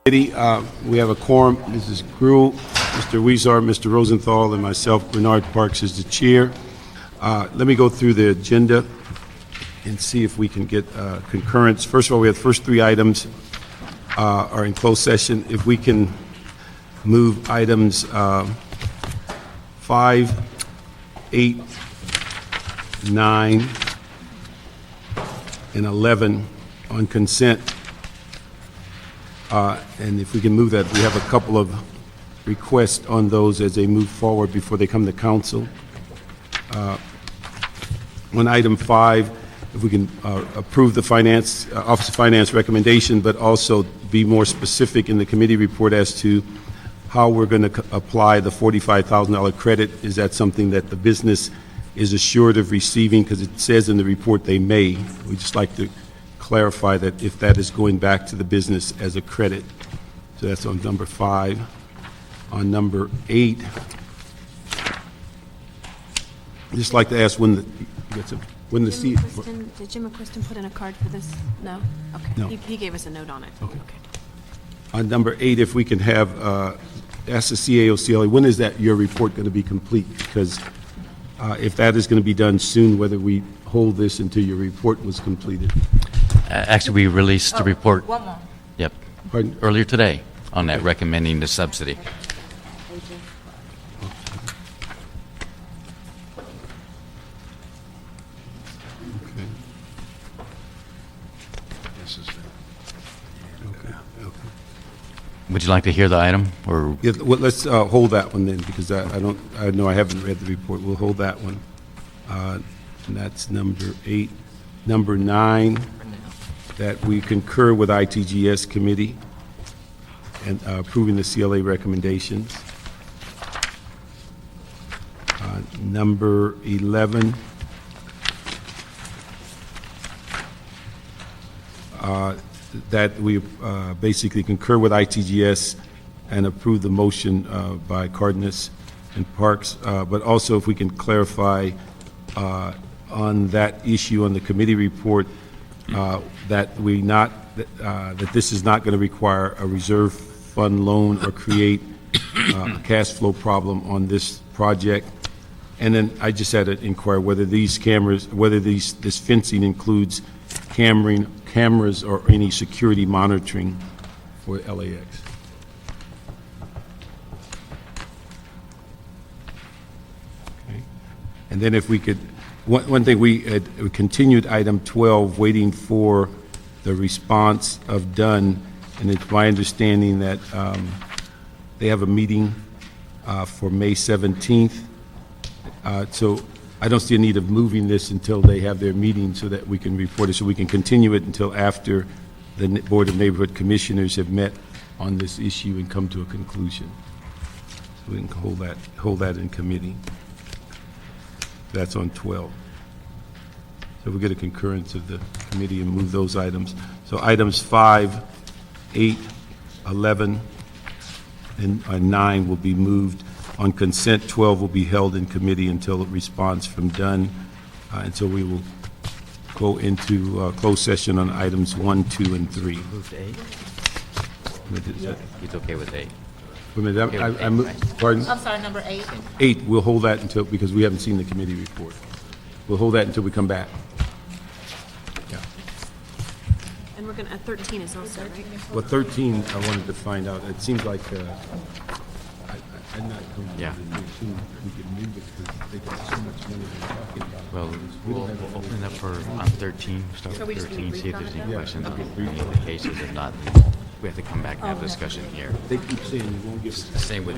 We have a quorum. Mrs. Gruhl, Mr. Weezer, Mr. Rosenthal, and myself, Bernard Parks, is the chair. Let me go through the agenda and see if we can get concurrence. First of all, we have the first three items are in closed session. If we can move items 5, 8, 9, and 11 on consent. And if we can move that, we have a couple of requests on those as they move forward before they come to council. On item 5, if we can approve the Office of Finance recommendation, but also be more specific in the committee report as to how we're going to apply the $45,000 credit. Is that something that the business is assured of receiving? Because it says in the report they may. We just like to clarify that if that is going back to the business as a credit. So that's on number 5. On number 8, I'd just like to ask when the Did Jim McQuiston put in a card for this? No? Okay. No. He gave us a note on it. Okay. on number 8, if we can have ask the CAO CLA, when is that your report going to be complete? Because if that is going to be done soon, whether we hold this until your report was completed. Actually, we released the report. One more. Yep. Pardon? Earlier today on that, recommending the subsidy. Okay. This is Okay. Would you like to hear the item, or Yeah, well, let's hold that one then, because I know I haven't read the report. We'll hold that one. And that's number 8. Number 9, that we concur with ITGS committee and approving the CLA recommendations. Number 11, that we basically concur with ITGS and approve the motion by Cardenas and Parks, but also if we can clarify on that issue on the committee report that that this is not going to require a reserve fund loan or create a cash flow problem on this project. And then I just had to inquire whether these cameras, whether this fencing includes cameras or any security monitoring for LAX. Okay. And then if we could, one thing, we continued item 12, waiting for the response of Dunn, and it's my understanding that they have a meeting for May 17th. So I don't see a need of moving this until they have their meeting so that we can report it, so we can continue it until after the Board of Neighborhood Commissioners have met on this issue and come to a conclusion. So we can hold that in committee. That's on 12. So we get a concurrence of the committee and move those items. So items 5, 8, 11, and 9 will be moved. On consent, 12 will be held in committee until a response from Dunn. And so we will go into closed session on items 1, 2, and 3. move to 8? He's okay with 8. Wait a minute, pardon? I'm sorry, number 8. 8, we'll hold that until, because we haven't seen the committee report. We'll hold that until we come back. Yeah. And we're going to, 13 is also, right? Well, 13, I wanted to find out. It seems like I'm not comfortable Yeah. with 13. We can move it because they got so much money they're talking about. Well, we'll open it up for on 13, start So we with just need 13, to see if brief there's on any it questions then? on any of the cases. If not, we have to come back and have discussion here. They keep saying you won't give us. Same with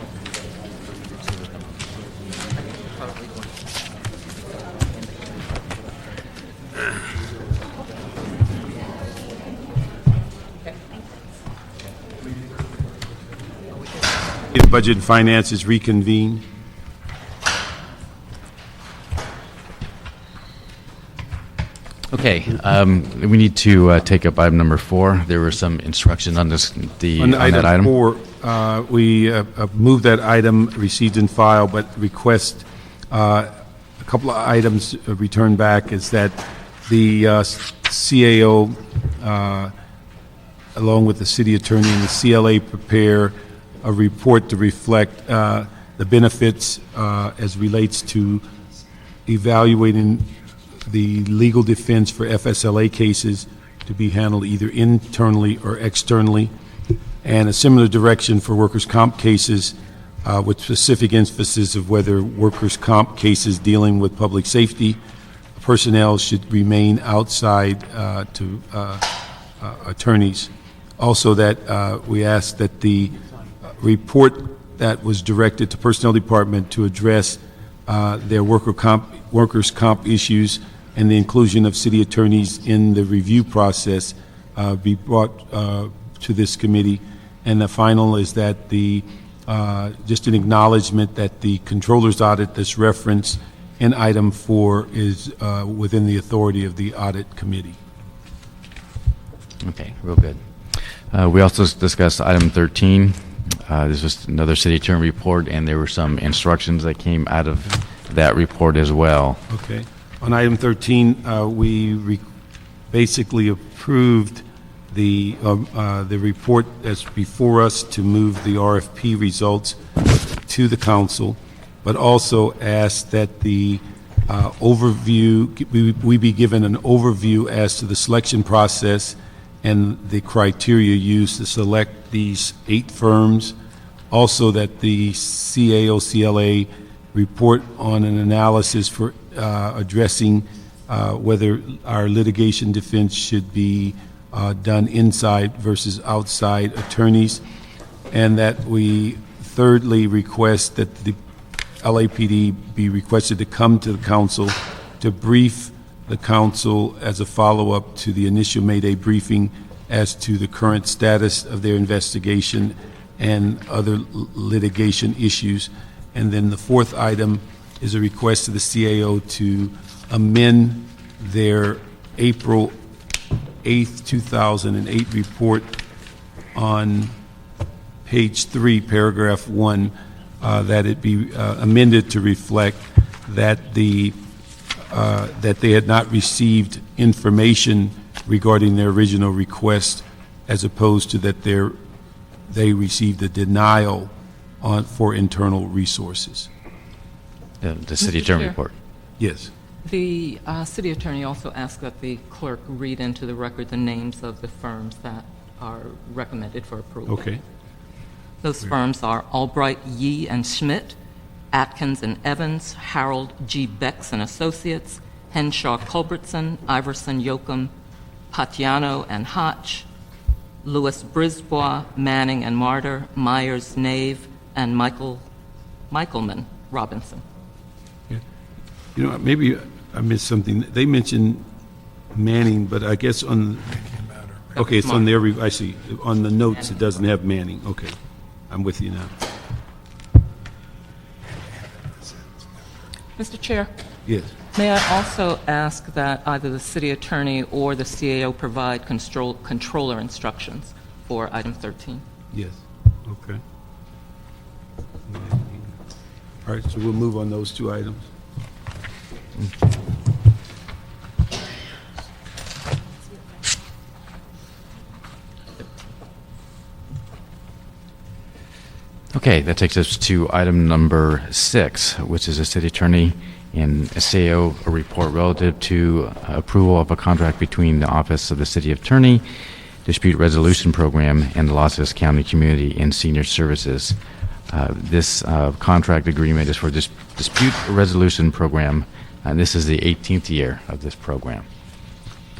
Budget and Finance is reconvened. Okay, we need to take up item number 4. There was some instruction on this, on that item. 4, we moved that item, received and filed, but request a couple of items returned back is that the CAO along with the city attorney and the CLA, prepare a report to reflect the benefits as relates to evaluating the legal defense for FSLA cases to be handled either internally or externally, and a similar direction for workers' comp cases with specific emphasis of whether workers' comp cases dealing with public safety personnel should remain outside to attorneys. Also, that we ask that the report that was directed to Personnel Department to address their workers' comp issues and the inclusion of city attorneys in the review process be brought to this committee. And the final is that the just an acknowledgement that the controller's audit that's referenced in item 4 is within the authority of the audit committee. Okay, real good. We also discussed item 13. This was another city attorney report, and there were some instructions that came out of that report as well. Okay. On item 13, we basically approved the report that's before us to move the RFP results to the council, but also asked that the overview, we be given an overview as to the selection process and the criteria used to select these 8 firms. Also, that the CAO-CLA report on an analysis for addressing whether our litigation defense should be done inside versus outside attorneys, and that we thirdly request that the LAPD be requested to come to the council to brief the council as a follow-up to the initial Mayday briefing as to the current status of their investigation and other litigation issues. And then the fourth item is a request to the CAO to amend their April 8th, 2008 report on page 3, paragraph 1, that it be amended to reflect that that they had not received information regarding their original request, as opposed to that they received a denial for internal resources. The city Mr. attorney Chair. report. Yes. The city attorney also asked that the clerk read into the record the names of the firms that are recommended for approval. Okay. Those firms are Albright, Yee and Schmidt, Atkins and Evans, Harold G. Becks and Associates, Henshaw Culbertson, Iverson Yoakum, Patiano and Hotch, Louis Brisbois, Manning and Martyr, Myers Nave, and Michaelman Robinson. You know, maybe I missed something. They mentioned Manning, but I guess on, okay, it's on their, I see, on the notes, it doesn't have Manning. Okay, I'm with you now. Mr. Chair, Yes. may I also ask that either the city attorney or the CAO provide controller instructions for item 13? Yes. Okay. All right, so we'll move on those 2 items. Okay, that takes us to item number 6, which is a city attorney and CAO report relative to approval of a contract between the Office of the City Attorney, Dispute Resolution Program, and the Los Angeles County Community and Senior Services. This contract agreement is for this Dispute Resolution Program, and this is the 18th year of this program.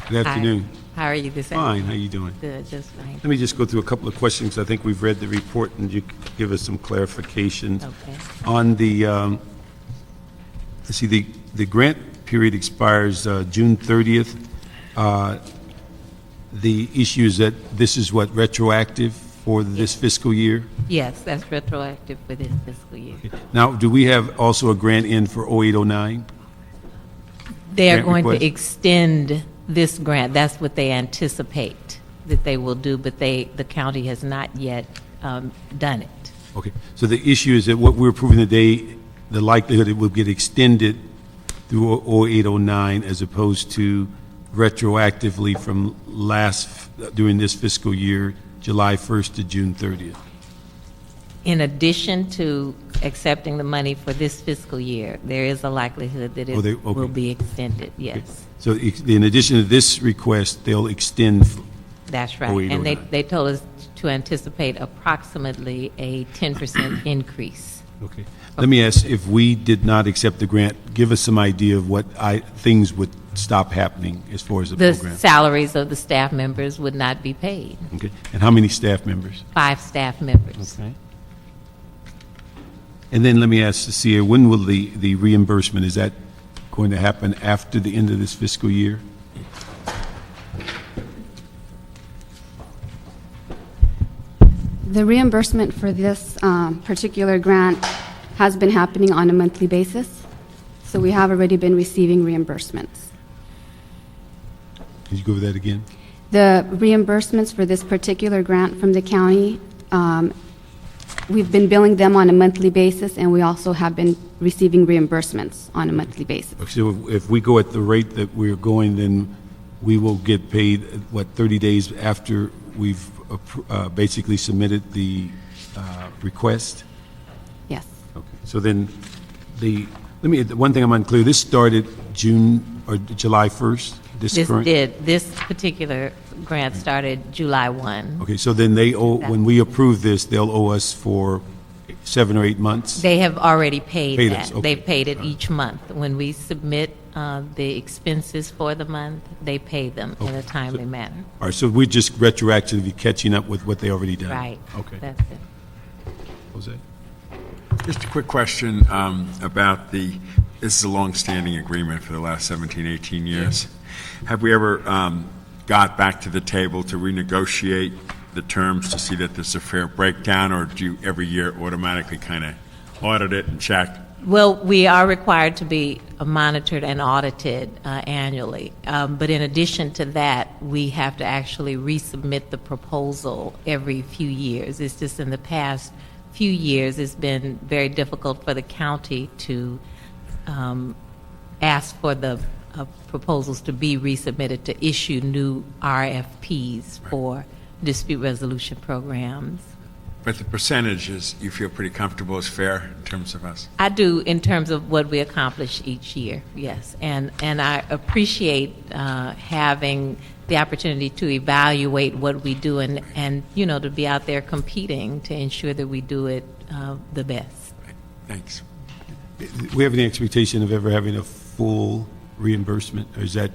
Good afternoon. How are you this Fine, how you doing? Good, just fine. Let me just go through a couple of questions. I think we've read the report, and you could give us some clarifications. Okay. On the, let's see, the grant period expires June 30th. The issue is that this is what, retroactive for this fiscal year? Yes, that's retroactive for this fiscal year. Now, do we have also a grant in for 0809? They are Grant going request. to extend this grant. That's what they anticipate that they will do, but the county has not yet done it. Okay, so the issue is that what we're approving today, the likelihood it will get extended through 0809 as opposed to retroactively from during this fiscal year, July 1st to June 30th. In addition to accepting the money for this fiscal year, there is a likelihood that it Okay. will be extended, yes. So in addition to this request, they'll extend, That's right. 0809. And they told us to anticipate approximately a 10% increase. okay. Let me ask, if we did not accept the grant, give us some idea of what things would stop happening as far as the The program. salaries of the staff members would not be paid. Okay. And how many staff members? 5 staff members. Okay. And then let me ask Cecilia, when will the reimbursement, is that going to happen after the end of this fiscal year? The reimbursement for this particular grant has been happening on a monthly basis, so we have already been receiving reimbursements. Can you go over that again? The reimbursements for this particular grant from the county, we've been billing them on a monthly basis, and we also have been receiving reimbursements on a monthly basis. So if we go at the rate that we're going, then we will get paid, what, 30 days after we've basically submitted the request? Yes. Okay. So then the one thing I'm unclear, this started June or July 1st? This particular grant started July 1. Okay, so then they owe, when we approve this, they'll owe us for 7 or 8 months? They have already paid Paid that. us, okay. They've paid it each month. When we submit the expenses for the month, they pay them in a timely manner. All right, so we're just retroactively catching up with what they already done? Right. Okay. That's it. Jose? Just a quick question about this is a long-standing agreement for the last 17, 18 years. Have we ever got back to the table to renegotiate the terms to see that there's a fair breakdown, or do you every year automatically kind of audit it and check? Well, we are required to be monitored and audited annually. But in addition to that, we have to actually resubmit the proposal every few years. It's just in the past few years, it's been very difficult for the county to ask for the proposals to be resubmitted to issue new RFPs for dispute resolution programs. But the percentages, you feel pretty comfortable is fair in terms of us? I do in terms of what we accomplish each year, yes. And I appreciate having the opportunity to evaluate what we do and you know, to be out there competing to ensure that we do it the best. Thanks. Do we have any expectation of ever having a full reimbursement, or is that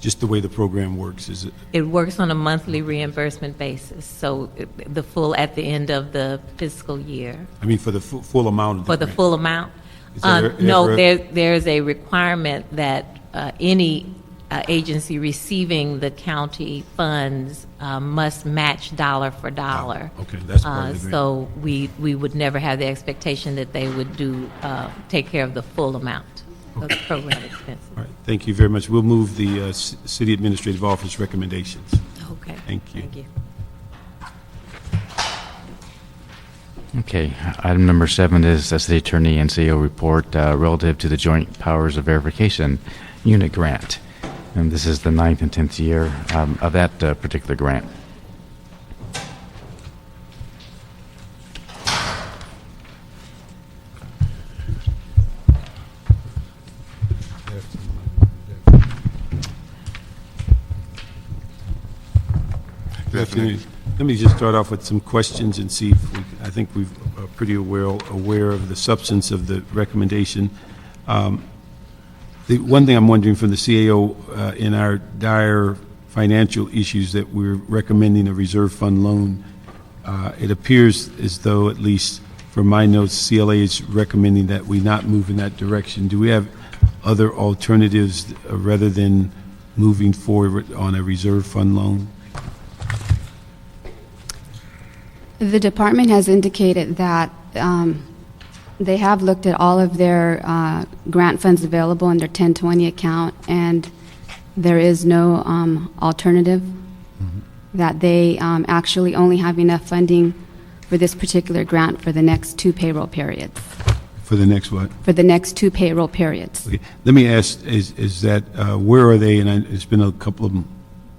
just the way the program works? Is it? It works on a monthly reimbursement basis, so the full at the end of the fiscal year. I mean, for the full amount of the For the grant? full amount? Is there No, ever- there's a requirement that any agency receiving the county funds must match dollar for dollar. okay, that's part of the grant. So we would never have the expectation that they would take care of the full amount of the program expenses. All right, thank you very much. We'll move the City Administrative Office recommendations. Okay. Thank you. Thank you. Okay, item number 7 is the City Attorney and CEO report relative to the Joint Powers of Verification Unit Grant. And this is the 9th and 10th year of that particular grant. Good afternoon. Let me just start off with some questions and see if I think we're pretty aware of the substance of the recommendation. The one thing I'm wondering from the CAO, in our dire financial issues that we're recommending a reserve fund loan, it appears as though, at least from my notes, CLA is recommending that we not move in that direction. Do we have other alternatives rather than moving forward on a reserve fund loan? The department has indicated that they have looked at all of their grant funds available in their 1020 account, and there is no alternative, that they actually only have enough funding for this particular grant for the next 2 payroll periods. For the next what? for the next 2 payroll periods. Okay. Let me ask, is that, where are they, and it's been a couple of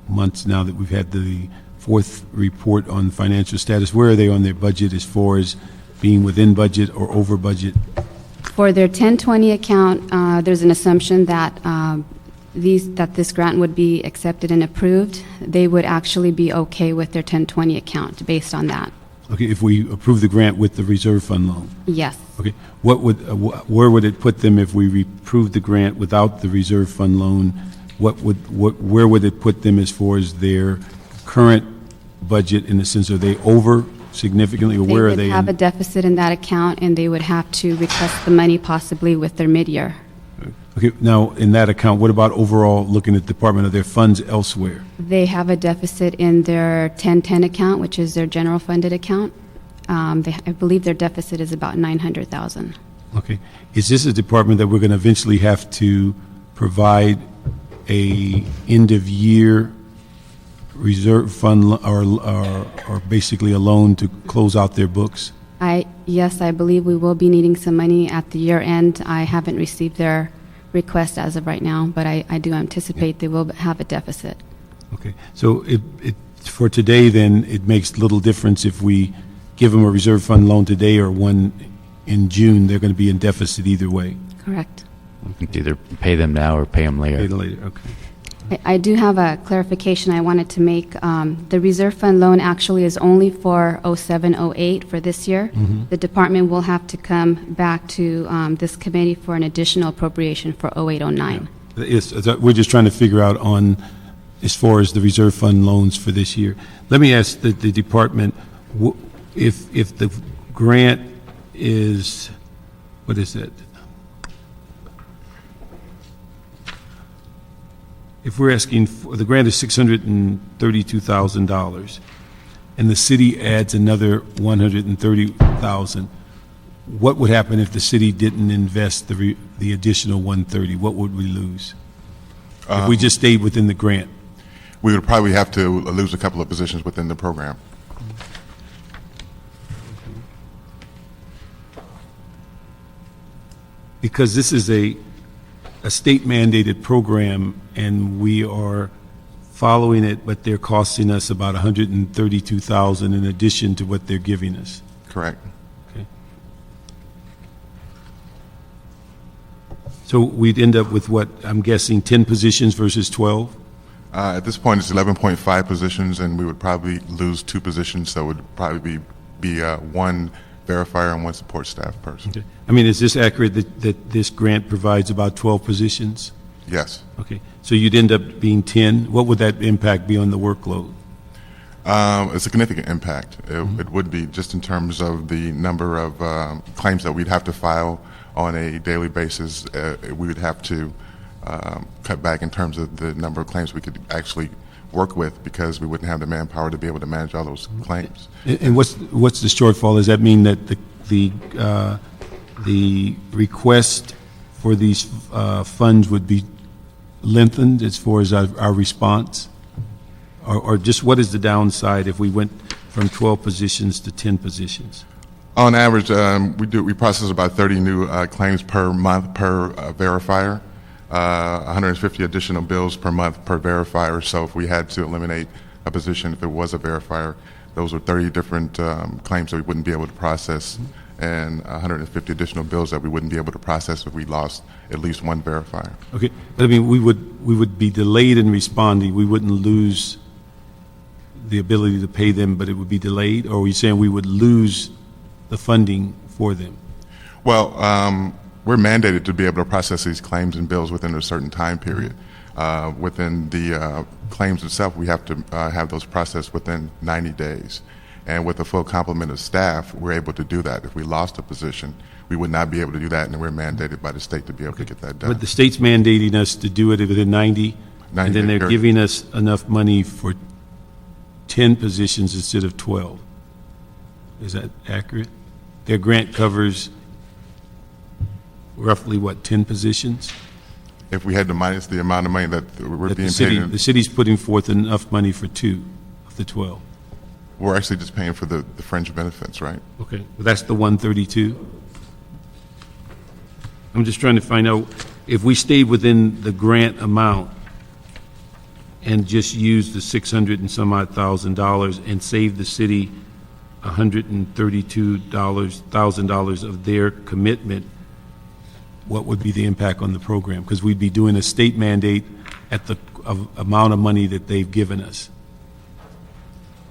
months now that we've had the fourth report on financial status, where are they on their budget as far as being within budget or over budget? For their 1020 account, there's an assumption that this grant would be accepted and approved. They would actually be okay with their 1020 account based on that. Okay, if we approve the grant with the reserve fund loan? Yes. Okay, where would it put them if we approved the grant without the reserve fund loan? Where would it put them as far as their current budget, in the sense, are they over significantly, or where are they? They would have a deficit in that account, and they would have to request the money possibly with their mid-year. Okay, now, in that account, what about overall, looking at Department of their funds elsewhere? They have a deficit in their 1010 account, which is their general funded account. I believe their deficit is about $900,000. Okay, is this a department that we're going to eventually have to provide a end-of-year reserve fund, or basically a loan to close out their books? Yes, I believe we will be needing some money at the year end. I haven't received their request as of right now, but I do anticipate they will have a deficit. Okay, so for today, then, it makes little difference if we give them a reserve fund loan today or one in June. They're going to be in deficit either way. Correct. We can either pay them now or pay them later. Later, okay. I do have a clarification I wanted to make. The reserve fund loan actually is only for 0708 for this year. The department will have to come back to this committee for an additional appropriation for 0809. Yes, we're just trying to figure out on, as far as the reserve fund loans for this year. Let me ask the department, if the grant is, what is it? If we're asking, the grant is $632,000, and the city adds another $130,000, what would happen if the city didn't invest the additional $130,000? What would we lose? If we just stayed within the grant? We would probably have to lose a couple of positions within the program. Because this is a state-mandated program, and we are following it, but they're costing us about $132,000 in addition to what they're giving us. Correct. Okay. So we'd end up with what, I'm guessing, 10 positions versus 12? At this point, it's 11.5 positions, and we would probably lose 2 positions, so it would probably be 1 verifier and 1 support staff person. Okay. I mean, is this accurate that this grant provides about 12 positions? Yes. Okay. So you'd end up being 10? What would that impact be on the workload? A significant impact. It would be, just in terms of the number of claims that we'd have to file on a daily basis. We would have to cut back in terms of the number of claims we could actually work with, because we wouldn't have the manpower to be able to manage all those claims. And what's the shortfall? Does that mean that the request for these funds would be lengthened as far as our response? Or just what is the downside if we went from 12 positions to 10 positions? On average, we process about 30 new claims per month per verifier. 150 additional bills per month per verifier. So if we had to eliminate a position, if it was a verifier, those are 30 different claims that we wouldn't be able to process, and 150 additional bills that we wouldn't be able to process if we lost at least 1 verifier. Okay, but I mean, we would be delayed in responding. We wouldn't lose the ability to pay them, but it would be delayed? Or are we saying we would lose the funding for them? Well, we're mandated to be able to process these claims and bills within a certain time period. Within the claims itself, we have to have those processed within 90 days. And with a full complement of staff, we're able to do that. If we lost a position, we would not be able to do that, and we're mandated by the state to be able to get that done. But the state's mandating us to do it within 90, and then they're period. giving us enough money for 10 positions instead of 12. Is that accurate? Their grant covers roughly, what, 10 positions? If we had to minus the amount of money that we're That being the paid, city's putting forth enough money for 2 of the 12. we're actually just paying for the fringe benefits, right? Okay, well, that's the 132? I'm just trying to find out, if we stayed within the grant amount and just used the 600 and some odd $1,000 and saved the city $132,000 of their commitment, what would be the impact on the program? Because we'd be doing a state mandate at the amount of money that they've given us.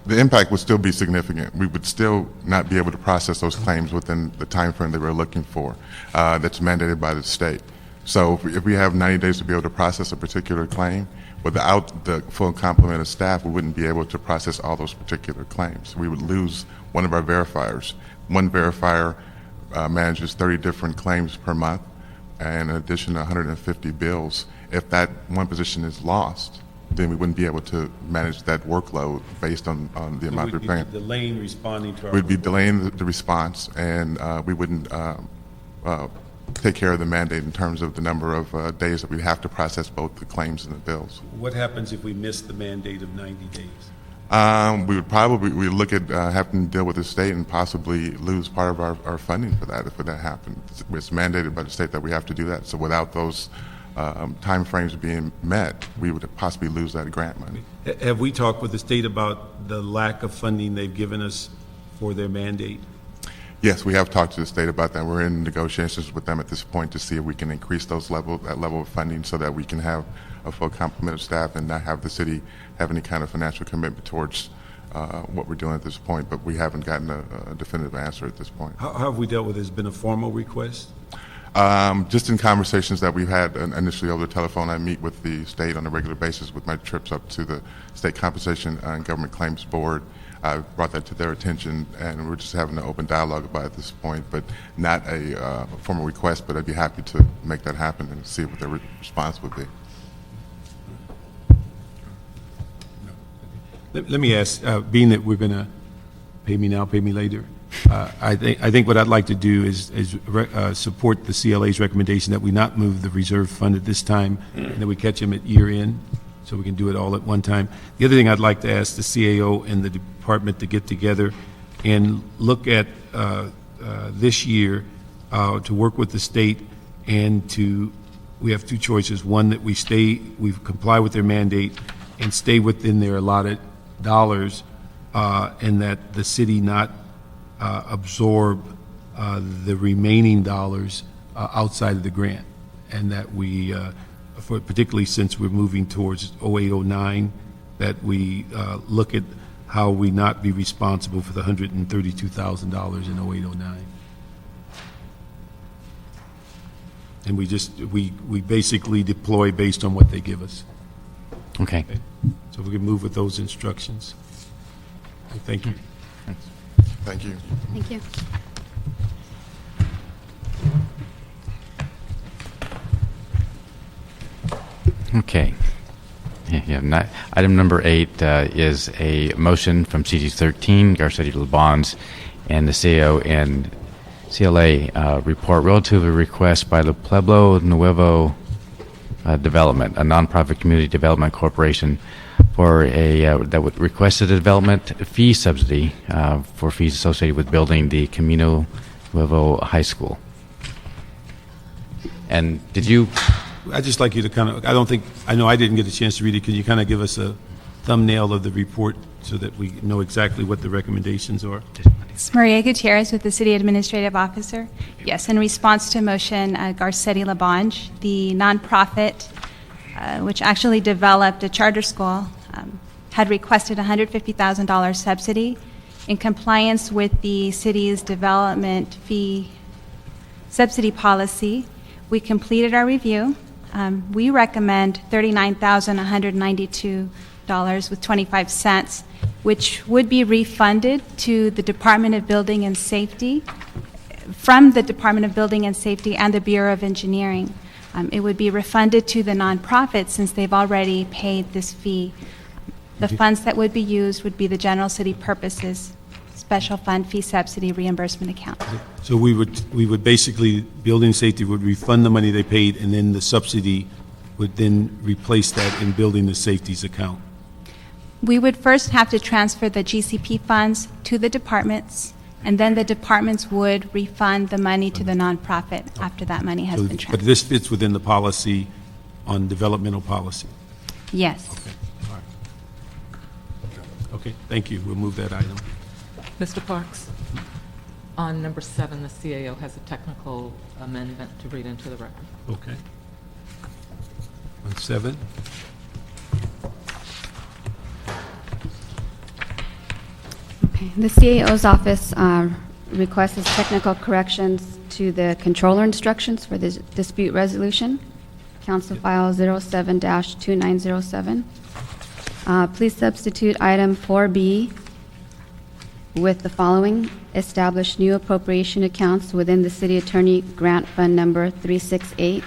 The impact would still be significant. We would still not be able to process those claims within the time frame that we're looking for. That's mandated by the state. So if we have 90 days to be able to process a particular claim, without the full complement of staff, we wouldn't be able to process all those particular claims. We would lose one of our verifiers. One verifier manages 30 different claims per month, and in addition to 150 bills. If that one position is lost, then we wouldn't be able to manage that workload based on the amount we're paying. We'd be delaying responding to our... We'd be delaying the response, and we wouldn't take care of the mandate in terms of the number of days that we have to process both the claims and the bills. What happens if we miss the mandate of 90 days? We would probably look at having to deal with the state and possibly lose part of our funding for that if that happened. It's mandated by the state that we have to do that. So without those time frames being met, we would possibly lose that grant money. Have we talked with the state about the lack of funding they've given us for their mandate? Yes, we have talked to the state about that. We're in negotiations with them at this point to see if we can increase that level of funding so that we can have a full complement of staff and not have the city have any kind of financial commitment towards what we're doing at this point. But we haven't gotten a definitive answer at this point. How have we dealt with it? Has it been a formal request? Just in conversations that we've had initially over the telephone. I meet with the state on a regular basis with my trips up to the State Compensation and Government Claims Board. I brought that to their attention, and we're just having an open dialogue about it at this point, but not a formal request, but I'd be happy to make that happen and see what their response would be. Let me ask, being that we're going to pay me now, pay me later, I think what I'd like to do is support the CLA's recommendation that we not move the reserve fund at this time, and that we catch them at year end, so we can do it all at one time. The other thing I'd like to ask the CAO and the department to get together and look at this year to work with the state and we have two choices. One, that we comply with their mandate and stay within their allotted dollars, and that the city not absorb the remaining dollars outside of the grant, and that we, particularly since we're moving towards 0809, that we look at how we not be responsible for the $132,000 in 0809. And we basically deploy based on what they give us. Okay. So we can move with those instructions. Thank you. Thank you. Thank you. Okay. Yeah, item number 8 is a motion from CG13, Garcetti LeBons, and the CAO and CLA report relative to a request by the Pueblo Nuevo Development, a nonprofit community development corporation, for that would request a development fee subsidy for fees associated with building the Camino Nuevo High School. And did you? I'd just like you to I know I didn't get a chance to read it. Can you kind of give us a thumbnail of the report so that we know exactly what the recommendations are? It's Maria Gutierrez with the City Administrative Officer. Yes, in response to motion, Garcetti LaBonge, the nonprofit which actually developed a charter school, had requested a $150,000 subsidy in compliance with the city's development fee subsidy policy. We completed our review. We recommend $39,192.25, which would be refunded to the Department of Building and Safety, from the Department of Building and Safety and the Bureau of Engineering. It would be refunded to the nonprofit since they've already paid this fee. The funds that would be used would be the general city purposes special fund fee subsidy reimbursement account. So we would basically, building safety would refund the money they paid, and then the subsidy would then replace that in building the safety's account. We would first have to transfer the GCP funds to the departments, And then the departments would refund the money to the nonprofit after that money has So- been But transferred. this fits within the policy on developmental policy. Yes. Okay, thank you. We'll move that item. Mr. Parks, on number 7, the CAO has a technical amendment to read into the record. Okay. On 7? Okay. The CAO's office requests technical corrections to the controller instructions for the dispute resolution, Council File 07-2907. Please substitute item 4B with the following: establish new appropriation accounts within the City Attorney Grant Fund Number 368,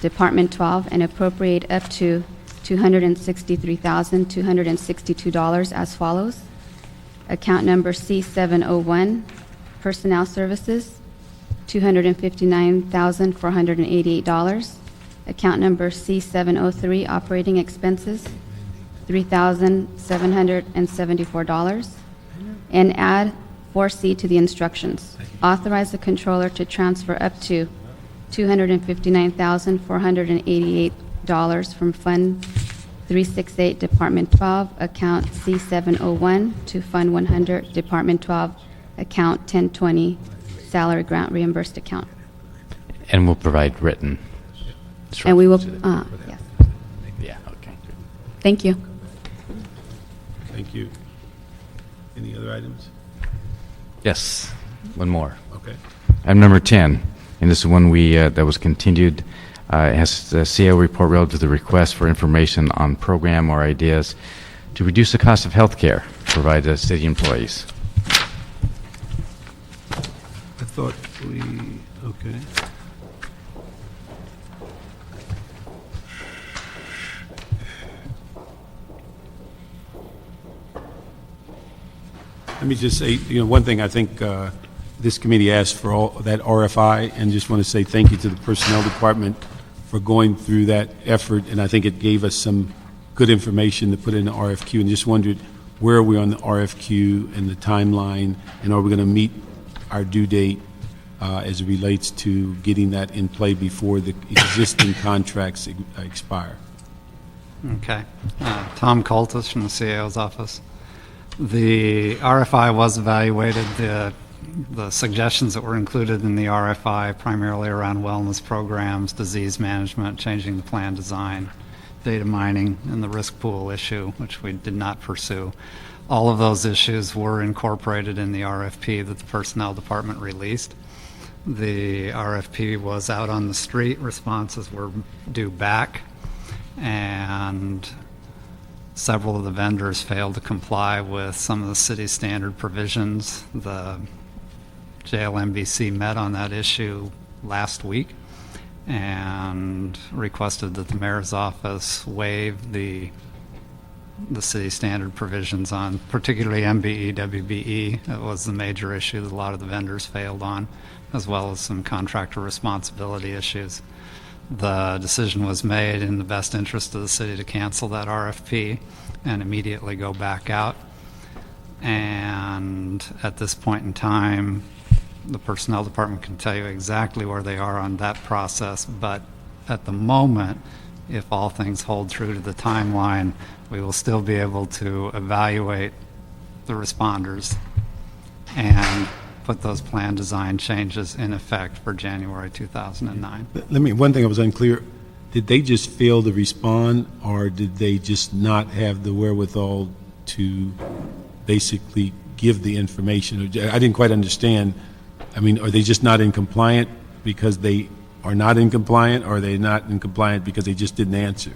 Department 12, and appropriate up to $263,262 as follows. Account number C701, Personnel Services, $259,488. Account number C703, Operating Expenses, $3,774. And add 4C to the instructions. Authorize the controller to transfer up to $259,488 from Fund 368, Department 12, Account C701, to Fund 100, Department 12, Account 1020, Salary Grant Reimbursed Account. And we'll provide written And we will, instructions to yes. yeah, okay. Thank you. Thank you. Any other items? Yes, one more. Okay. Item number 10, and this is one that was continued. It has the CAO report relative to the request for information on program or ideas to reduce the cost of health care provided to city employees. I thought okay. Let me just say, one thing I think this committee asked for all that RFI, and just want to say thank you to the Personnel Department for going through that effort, and I think it gave us some good information to put in the RFQ, and just wondered where are we on the RFQ and the timeline, and are we going to meet our due date as it relates to getting that in play before the existing contracts expire? Okay. Tom Coltis from the CAO's office. The RFI was evaluated. The suggestions that were included in the RFI, primarily around wellness programs, disease management, changing the plan design, data mining, and the risk pool issue, which we did not pursue. All of those issues were incorporated in the RFP that the Personnel Department released. The RFP was out on the street. Responses were due back, and several of the vendors failed to comply with some of the city standard provisions. The JLMBC met on that issue last week and requested that the mayor's office waive the city standard provisions on particularly MBE, WBE. That was the major issue that a lot of the vendors failed on, as well as some contractor responsibility issues. The decision was made in the best interest of the city to cancel that RFP and immediately go back out. And at this point in time, the Personnel Department can tell you exactly where they are on that process, but at the moment, if all things hold true to the timeline, we will still be able to evaluate the responders and put those plan design changes in effect for January 2009. One thing I was unclear, did they just fail to respond, or did they just not have the wherewithal to basically give the information? I didn't quite understand. I mean, are they just not in compliant because they are not in compliant, or are they not in compliant because they just didn't answer?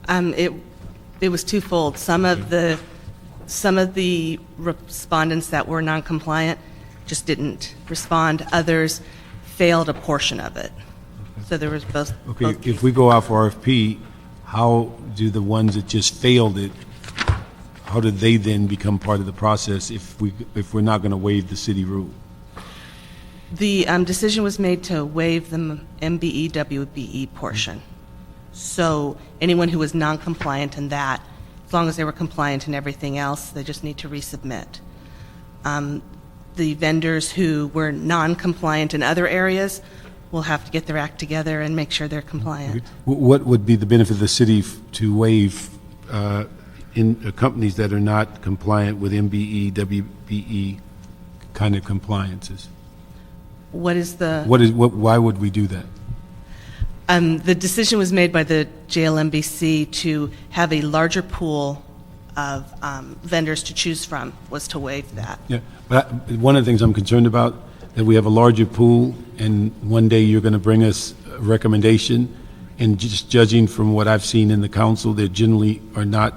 It was twofold. Some of the respondents that were non-compliant just didn't respond. Others failed a portion of it. So there was both. Okay, if we go off RFP, how do the ones that just failed it, how do they then become part of the process if we're not going to waive the city rule? The decision was made to waive the MBE, WBE portion. So anyone who was non-compliant in that, as long as they were compliant in everything else, they just need to resubmit. the vendors who were non-compliant in other areas will have to get their act together and make sure they're compliant. What would be the benefit of the city to waive in companies that are not compliant with MBE, WBE kind of compliances? Why would we do that? The decision was made by the JLMBC to have a larger pool of vendors to choose from, was to waive that. Yeah, but one of the things I'm concerned about, that we have a larger pool, and one day you're going to bring us a recommendation, and just judging from what I've seen in the council, they generally are not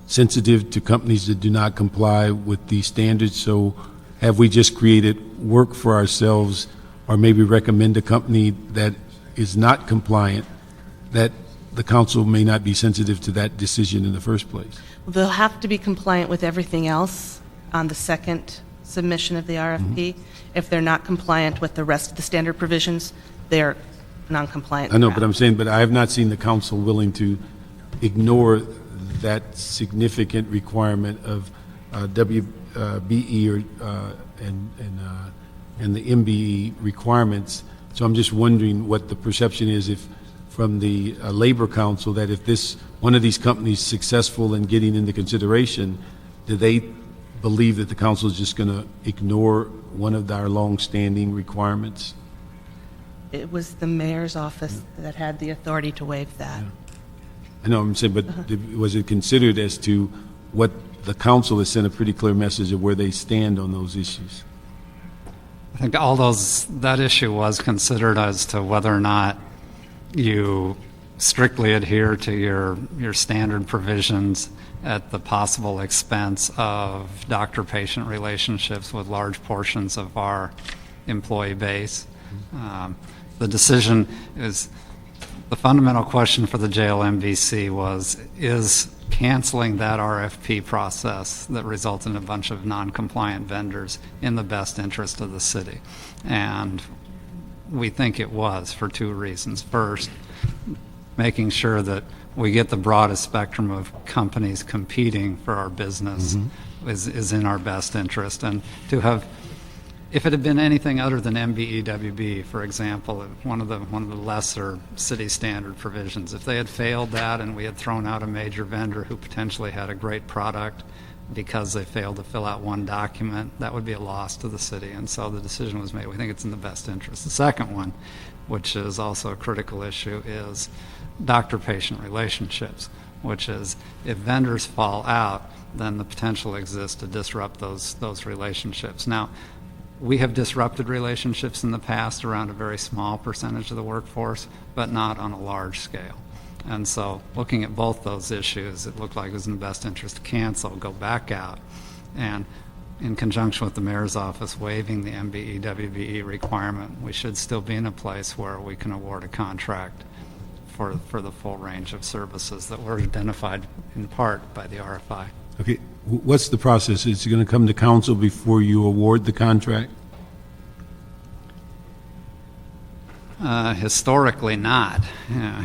sensitive to companies that do not comply with these standards. So have we just created work for ourselves, or maybe recommend a company that is not compliant, that the council may not be sensitive to that decision in the first place? They'll have to be compliant with everything else on the second submission of the RFP. If they're not compliant with the rest of the standard provisions, they're non-compliant. I know, but I'm saying, but I have not seen the council willing to ignore that significant requirement of WBE and the MBE requirements. So I'm just wondering what the perception is if from the Labor Council, that if one of these companies is successful in getting into consideration, do they believe that the council is just going to ignore one of our long-standing requirements? It was the mayor's office that had the authority to waive that. I know, I'm saying, but was it considered as to what the council has sent a pretty clear message of where they stand on those issues? I think that issue was considered as to whether or not you strictly adhere to your standard provisions at the possible expense of doctor-patient relationships with large portions of our employee base. The decision is, the fundamental question for the JLMBC was, is canceling that RFP process that resulted in a bunch of non-compliant vendors in the best interest of the city? And we think it was, for two reasons. First, making sure that we get the broadest spectrum of companies competing for our business is in our best interest. And to have, if it had been anything other than MBE, WB, for example, one of the lesser city standard provisions, if they had failed that and we had thrown out a major vendor who potentially had a great product because they failed to fill out one document, that would be a loss to the city. And so the decision was made. We think it's in the best interest. The second one, which is also a critical issue, is doctor-patient relationships, which is if vendors fall out, then the potential exists to disrupt those relationships. Now, we have disrupted relationships in the past around a very small percentage of the workforce, but not on a large scale. And so looking at both those issues, it looked like it was in the best interest to cancel, go back out, and in conjunction with the mayor's office waiving the MBE, WBE requirement, we should still be in a place where we can award a contract for the full range of services that were identified in part by the RFI. Okay, what's the process? Is it going to come to council before you award the contract? Historically not.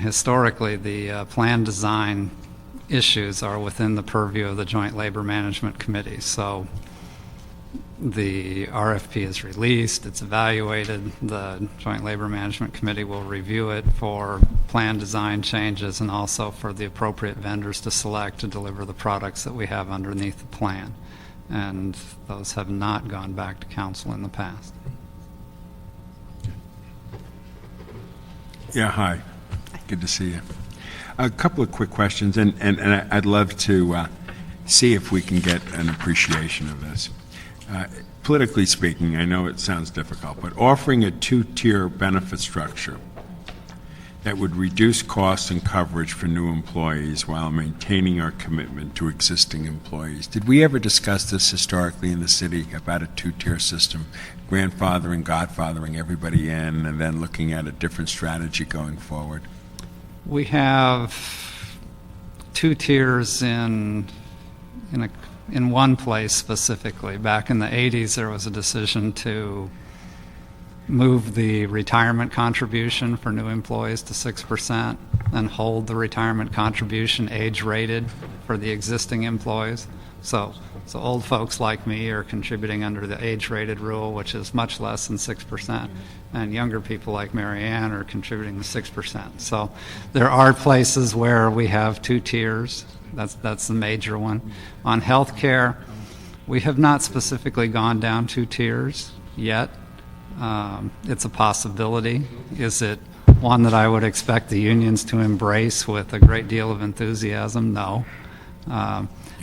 Historically, the plan design issues are within the purview of the Joint Labor Management Committee. So the RFP is released, it's evaluated, the Joint Labor Management Committee will review it for plan design changes and also for the appropriate vendors to select to deliver the products that we have underneath the plan. And those have not gone back to council in the past. Yeah, hi. Good to see you. A couple of quick questions, and I'd love to see if we can get an appreciation of this. Politically speaking, I know it sounds difficult, but offering a two-tier benefit structure that would reduce costs and coverage for new employees while maintaining our commitment to existing employees. Did we ever discuss this historically in the city about a two-tier system, grandfathering, godfathering everybody in, and then looking at a different strategy going forward? We have two tiers in one place specifically. Back in the 80s, there was a decision to move the retirement contribution for new employees to 6%. and hold the retirement contribution age-rated for the existing employees. So old folks like me are contributing under the age-rated rule, which is much less than 6%, and younger people like Mary Ann are contributing the 6%. So there are places where we have two tiers. That's the major one. On health care, we have not specifically gone down two tiers yet. It's a possibility. Is it one that I would expect the unions to embrace with a great deal of enthusiasm? No.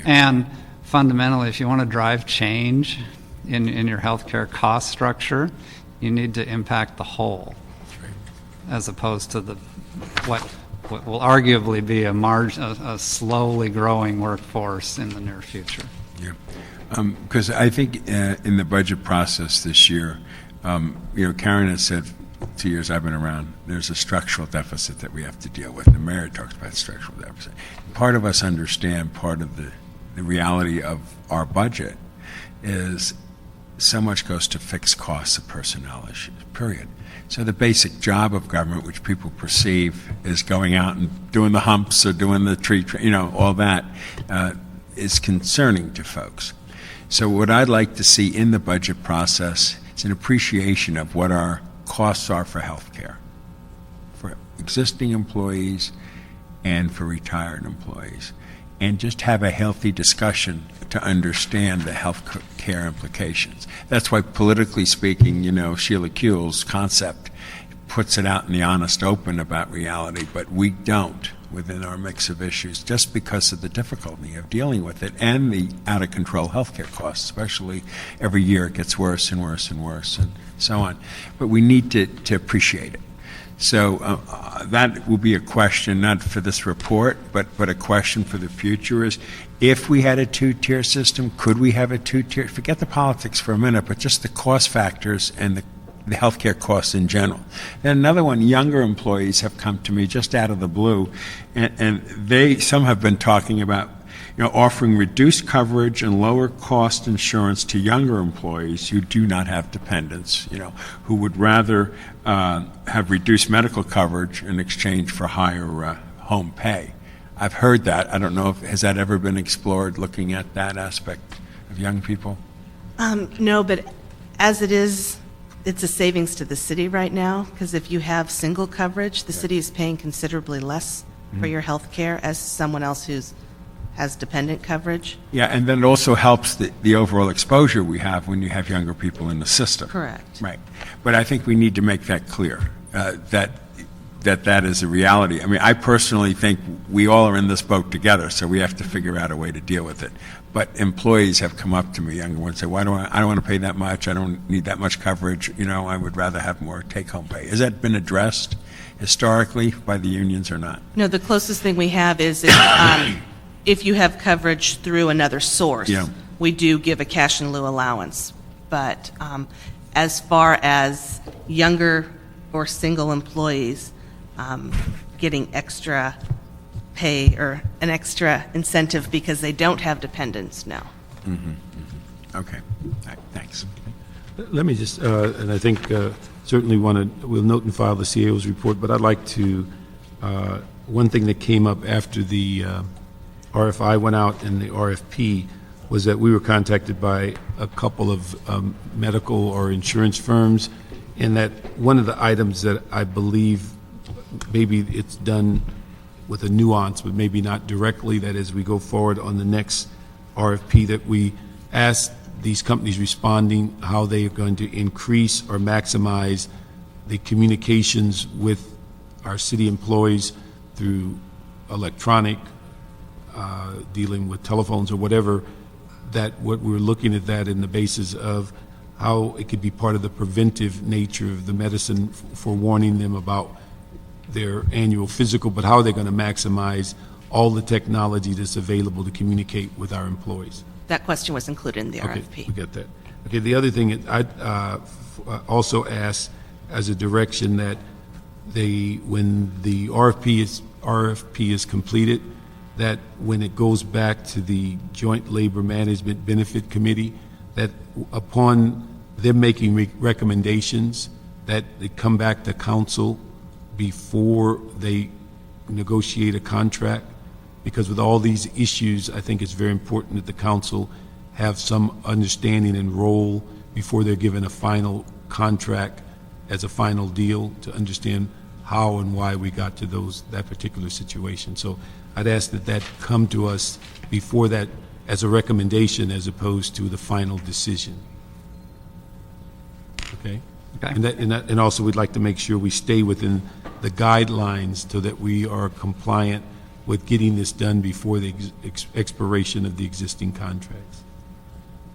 And fundamentally, if you want to drive change in your healthcare cost structure, you need to impact the whole, as opposed to what will arguably be a slowly growing workforce in the near future. Yeah. Because I think in the budget process this year, Karen has said 2 years I've been around, there's a structural deficit that we have to deal with. The mayor talks about structural deficit. Part of us understand part of the reality of our budget is so much goes to fixed costs of personnel issues, period. So the basic job of government, which people perceive is going out and doing the humps or doing the tree, all that, is concerning to folks. So what I'd like to see in the budget process is an appreciation of what our costs are for health care, for existing employees and for retired employees, and just have a healthy discussion to understand the health care implications. That's why, politically speaking, Sheila Kuehl's concept puts it out in the honest open about reality, but we don't within our mix of issues just because of the difficulty of dealing with it and the out-of-control healthcare costs, especially every year it gets worse and worse and worse and so on. But we need to appreciate it. So that will be a question, not for this report, but a question for the future is, if we had a two-tier system, could we have a two-tier? Forget the politics for a minute, but just the cost factors and the healthcare costs in general. Then another one, younger employees have come to me just out of the blue, and some have been talking about offering reduced coverage and lower cost insurance to younger employees who do not have dependents, who would rather have reduced medical coverage in exchange for higher home pay. I've heard that. I don't know has that ever been explored, looking at that aspect of young people? No, but as it is, it's a savings to the city right now, because if you have single coverage, the city is paying considerably less for your health care as someone else who has dependent coverage. Yeah, and then it also helps the overall exposure we have when you have younger people in the system. Correct. Right. But I think we need to make that clear, that is a reality. I mean, I personally think we all are in this boat together, so we have to figure out a way to deal with it. But employees have come up to me, younger ones, say, I don't want to pay that much, I don't need that much coverage, I would rather have more take-home pay. Has that been addressed historically by the unions or not? No, the closest thing we have is if you have coverage through another source, we do give a cash in lieu allowance. But as far as younger or single employees getting extra pay or an extra incentive because they don't have dependents, no. Okay, thanks. Let me just, and I think certainly we'll note and file the CAO's report, but I'd like to, one thing that came up after the RFI went out and the RFP was that we were contacted by a couple of medical or insurance firms, and that one of the items that I believe maybe it's done with a nuance, but maybe not directly, that as we go forward on the next RFP, that we ask these companies responding how they are going to increase or maximize the communications with our city employees through electronic, dealing with telephones or whatever, that what we're looking at that in the basis of how it could be part of the preventive nature of the medicine for warning them about their annual physical, but how they're going to maximize all the technology that's available to communicate with our employees. That question was included in the RFP. Okay, we got that. Okay, the other thing, I'd also ask as a direction that when the RFP is completed, that when it goes back to the Joint Labor Management Benefit Committee, that upon them making recommendations, that they come back to council before they negotiate a contract, because with all these issues, I think it's very important that the council have some understanding and role before they're given a final contract as a final deal, to understand how and why we got to that particular situation. So I'd ask that come to us before that as a recommendation as opposed to the final decision. Okay? Okay. And also, we'd like to make sure we stay within the guidelines so that we are compliant with getting this done before the expiration of the existing contracts.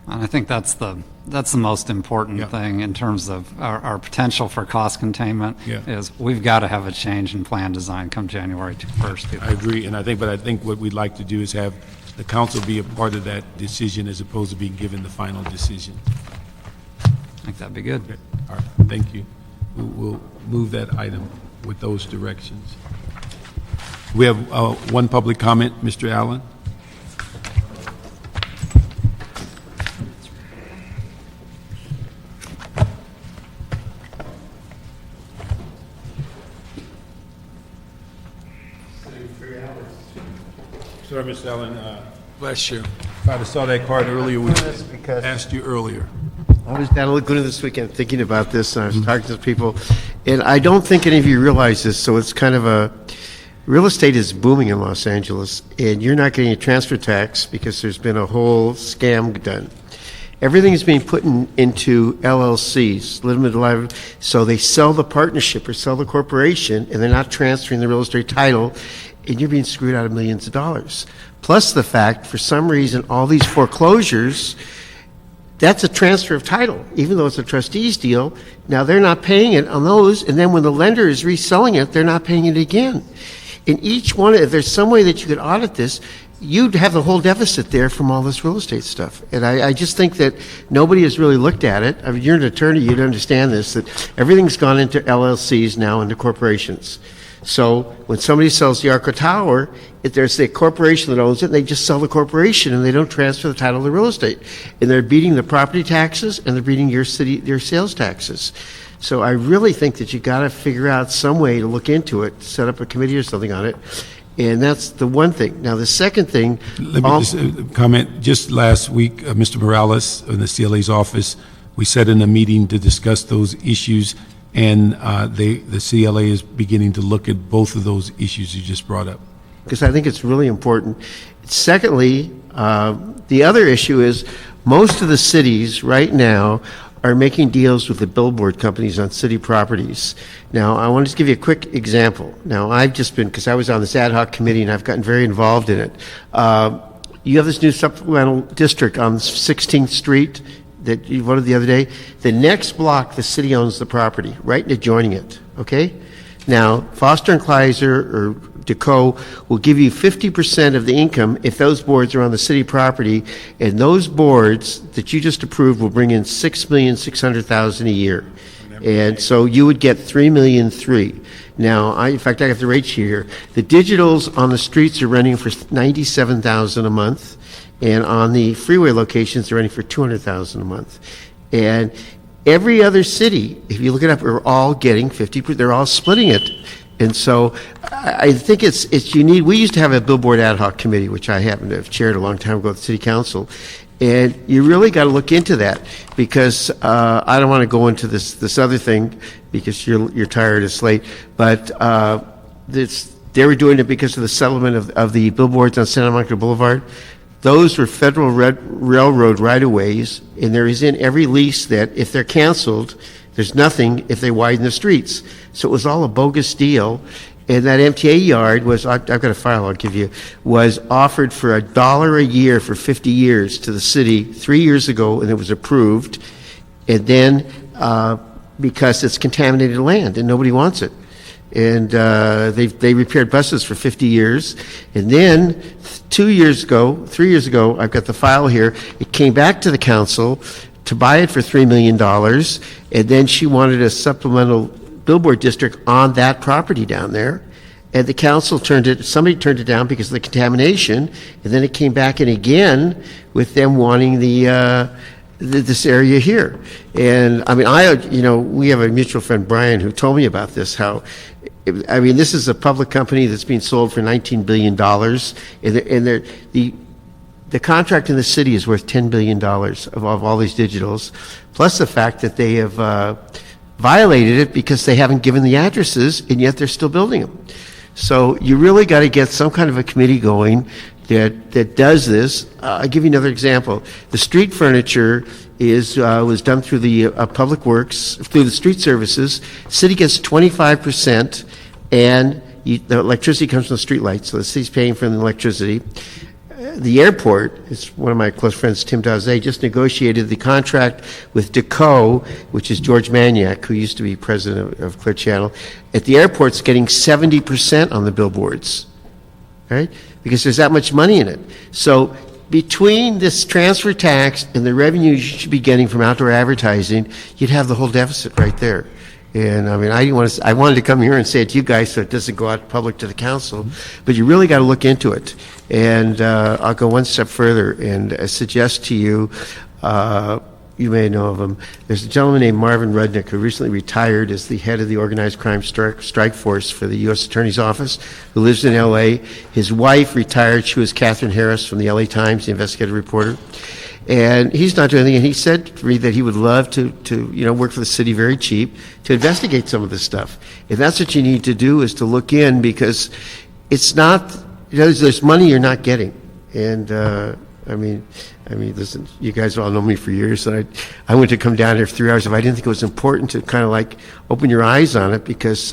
And I think that's the most important thing in terms of our potential for cost containment. Yeah. Is we've got to have a change in plan design come January 1st. I agree, and I think what we'd like to do is have the council be a part of that decision as opposed to being given the final decision. I think that'd be good. Okay. All right, thank you. We'll move that item with those directions. We have one public comment, Mr. Allen. Sorry, Mr. Allen. Bless you. If I'd have saw that card earlier, we asked you earlier. I was down at Laguna this weekend thinking about this, and I was talking to people, and I don't think any of you realize this, so it's kind of real estate is booming in Los Angeles, and you're not getting a transfer tax because there's been a whole scam done. Everything is being put into LLCs, limited liability, so they sell the partnership or sell the corporation, and they're not transferring the real estate title, and you're being screwed out of millions of dollars. Plus the fact, for some reason, all these foreclosures, that's a transfer of title, even though it's a trustee's deal. Now they're not paying it on those, and then when the lender is reselling it, they're not paying it again. In each one, if there's some way that you could audit this, you'd have the whole deficit there from all this real estate stuff. And I just think that nobody has really looked at it. I mean, you're an attorney, you'd understand this, that everything's gone into LLCs now, into corporations. So when somebody sells the Arco Tower, if there's a corporation that owns it, they just sell the corporation and they don't transfer the title of the real estate. And they're beating the property taxes and they're beating your sales taxes. So I really think that you got to figure out some way to look into it, set up a committee or something on it. And that's the one thing. Now, the second thing... Let me just comment. Just last week, Mr. Morales in the CLA's office, we sat in a meeting to discuss those issues, and the CLA is beginning to look at both of those issues you just brought up. Because I think it's really important. Secondly, the other issue is most of the cities right now are making deals with the billboard companies on city properties. Now, I want to just give you a quick example. Now, I've just been, because I was on this ad hoc committee and I've gotten very involved in it. You have this new supplemental district on 16th Street that you voted the other day. The next block, the city owns the property, right adjoining it, okay? Now, Foster and Kleiser or DeCo will give you 50% of the income if those boards are on the city property, and those boards that you just approved will bring in $6,600,000 a year. And so you would get $3,300,000. Now, in fact, I have the rate sheet here. The digitals on the streets are renting for $97,000 a month, and on the freeway locations, they're renting for $200,000 a month. And every other city, if you look it up, are all getting 50%. They're all splitting it. And so I think it's you need, we used to have a billboard ad hoc committee, which I happen to have chaired a long time ago at the city council. And you really got to look into that, because I don't want to go into this other thing because you're tired, it's late. But they were doing it because of the settlement of the billboards on Santa Monica Boulevard. Those were federal railroad right-of-ways, and there is in every lease that if they're canceled, there's nothing if they widen the streets. So it was all a bogus deal. And that MTA yard was, I've got a file I'll give you, was offered for $1 a year for 50 years to the city 3 years ago, and it was approved. And then because it's contaminated land and nobody wants it. And they repaired buses for 50 years. And then 3 years ago, I've got the file here, it came back to the council to buy it for $3 million, and then she wanted a supplemental billboard district on that property down there, and the council somebody turned it down because of the contamination, and then it came back in again with them wanting this area here. And I mean, we have a mutual friend, Brian, who told me about this, how I mean, this is a public company that's being sold for $19 billion, and the contract in the city is worth $10 billion of all these digitals, plus the fact that they have violated it because they haven't given the addresses, and yet they're still building them. So you really got to get some kind of a committee going that does this. I'll give you another example. The street furniture was done through the Public Works, through the street services. City gets 25%, and the electricity comes from the street lights, so the city's paying for the electricity. The airport, it's one of my close friends, Tim Dazé, just negotiated the contract with Deco, which is George Maniac, who used to be president of Clear Channel. At the airport's getting 70% on the billboards, right? Because there's that much money in it. So between this transfer tax and the revenue you should be getting from outdoor advertising, you'd have the whole deficit right there. And I mean, I wanted to come here and say it to you guys so it doesn't go out public to the council, but you really got to look into it. And I'll go one step further and suggest to you, you may know of him, there's a gentleman named Marvin Rudnick who recently retired as the head of the organized crime strike force for the U.S. Attorney's Office, who lives in L.A. His wife retired. She was Catherine Harris from the L.A. Times, the investigative reporter. And he's not doing anything, and he said to me that he would love to work for the city very cheap to investigate some of this stuff. If that's what you need to do, is to look in, because it's not, there's money you're not getting. And I mean, listen, you guys all know me for years, and I went to come down here for 3 hours if I didn't think it was important to kind of like open your eyes on it, because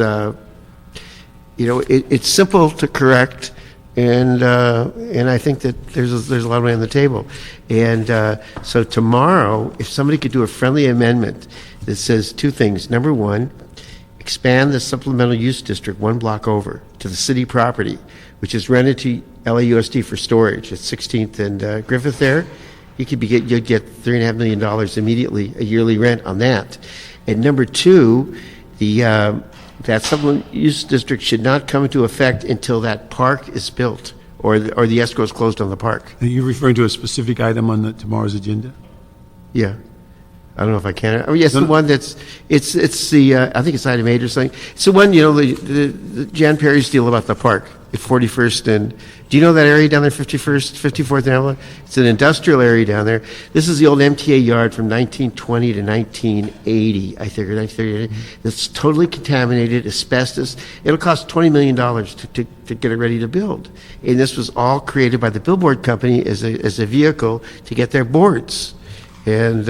it's simple to correct. And I think that there's a lot of money on the table. And so tomorrow, if somebody could do a friendly amendment that says two things. Number one, expand the supplemental use district one block over to the city property, which is rented to LAUSD for storage at 16th and Griffith there. You'd get $3.5 million immediately, a yearly rent on that. And number two, that supplemental use district should not come into effect until that park is built or the escrow is closed on the park. Are you referring to a specific item on tomorrow's agenda? Yeah. I don't know if I can. Oh, yes, the one that's, it's the, I think it's item 8 or something. It's the one, the Jan Perry's deal about the park at 41st and, do you know that area down there, 54th and Avalon? It's an industrial area down there. This is the old MTA yard from 1920 to 1980, I think, or 1938. It's totally contaminated, asbestos. It'll cost $20 million to get it ready to build. And this was all created by the billboard company as a vehicle to get their boards. And,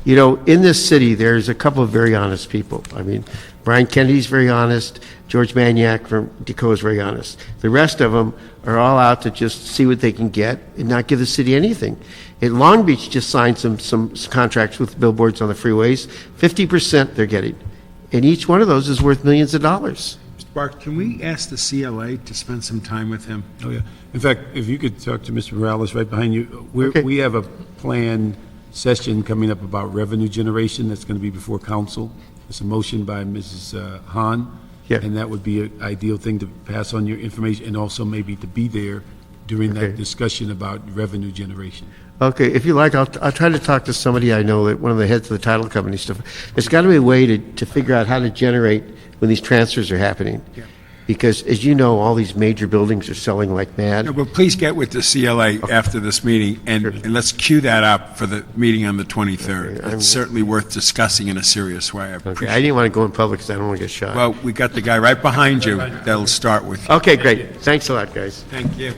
in this city, there's a couple of very honest people. I mean, Brian Kennedy's very honest. George Maniac from Deco is very honest. The rest of them are all out to just see what they can get and not give the city anything. And Long Beach just signed some contracts with billboards on the freeways. 50% they're getting. And each one of those is worth millions of dollars. Mr. Bark, can we ask the CLA to spend some time with him? Oh, yeah. In fact, if you could talk to Mr. Morales right behind you. We have a planned session coming up about revenue generation that's going to be before council. It's a motion by Mrs. Hahn. Yeah. And that would be an ideal thing to pass on your information and also maybe to be there during that discussion about revenue generation. Okay, if you like, I'll try to talk to somebody I know, that one of the heads of the title company stuff. There's got to be a way to figure out how to generate when these transfers are happening. Yeah. Because, as you know, all these major buildings are selling like mad. No, but please get with the CLA after this meeting, and let's cue that up for the meeting on the 23rd. Okay, it's certainly worth discussing in a serious way. I didn't want to go in public because I don't want to get shot. Well, we got the guy right behind you that'll start with you. Okay, great. Thanks a lot, guys. Thank you.